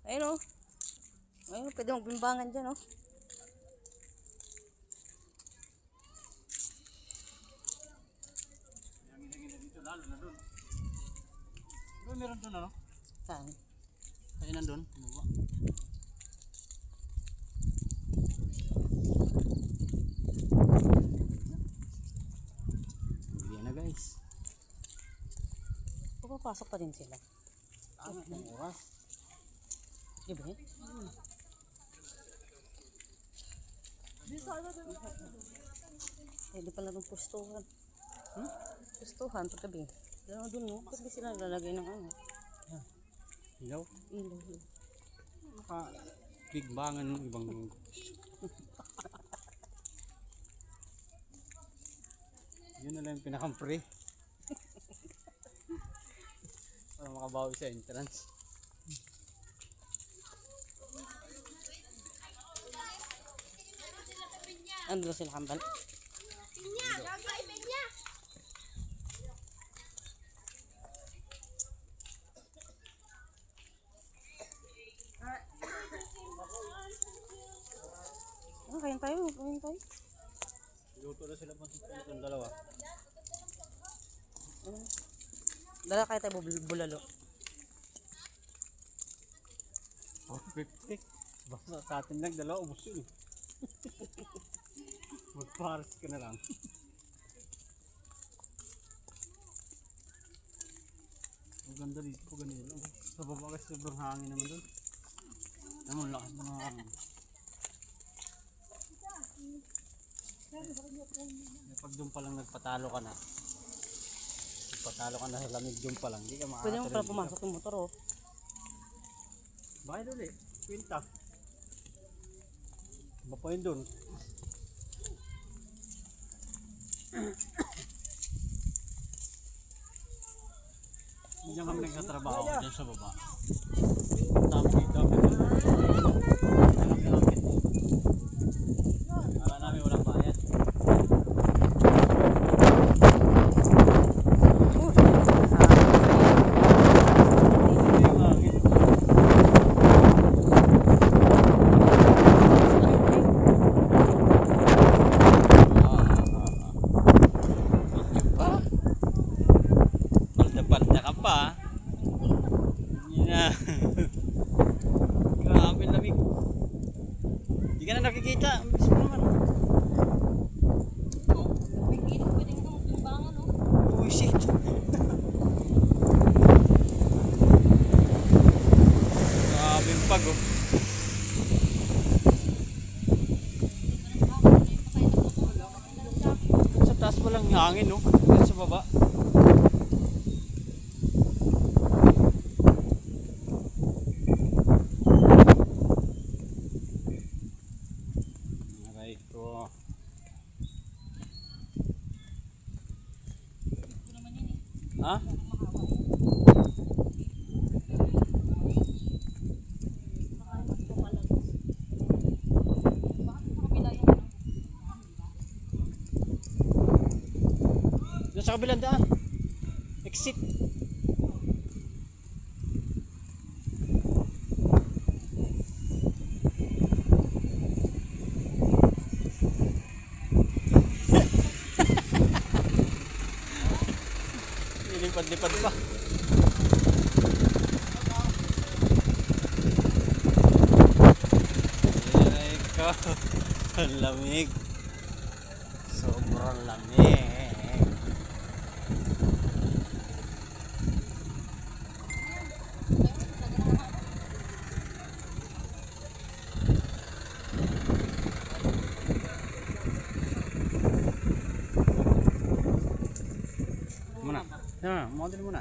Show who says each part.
Speaker 1: Ayun o. Ayun, pwede magbimbangan dyan o.
Speaker 2: Dito lalo na doon. Diba meron doon ano?
Speaker 1: Saan?
Speaker 2: Kaya nandun. Bumaba. Hindi na guys.
Speaker 1: Pupapasok pa din sila.
Speaker 2: Tama ng oras.
Speaker 1: Diba eh? Pwede pala ng pustuhan. Pustuhan paggabi. Alam mo dun no? Paggabi sila lalagay ng ano.
Speaker 2: Ilaw.
Speaker 1: Ilaw.
Speaker 2: Naka bigbangan ng ibang yun na lang yung pinakampre. Para makabawi sa entrance.
Speaker 1: Ano sila kambal?
Speaker 3: Pinya, gagawin pinya.
Speaker 1: Kain tayo, kain tayo.
Speaker 2: Luto na sila itong dalawa.
Speaker 1: Dala kaya tayo bulalo.
Speaker 2: Oh, 50. Basta sa atin lang dalawa, ubos yun. Magpares ka na lang. Ang ganda dito, ganito. Sa baba kasi sobrang hangin naman doon. Naman, lakas ng hangin. Pag doon pa lang nagpatalo ka na. Nagpatalo ka na sa lamig doon pa lang. Hindi ka makakatarin.
Speaker 1: Pwede mo pala pumasok yung motor oh.
Speaker 2: Bakit doon eh? Pinta. Iba pa yun doon. Diyan kami nagtatrabaho dyan sa baba. Dami. Para namin walang bayad. Palda ka pa. Yeah. Grabe lamig. Hindi ka na nakikita. Ang bilis mo naman.
Speaker 1: Pwede mo magtimbangan oh.
Speaker 2: Uy, shit. Grabe yung pag oh. Sa taas walang hangin no. Dito sa baba. Aray ko. Ha? Doon sa kabilang daan. Exit. Lipad-lipad pa. Aray ko. Ang lamig. Sobrang lamig. Muna. Model muna.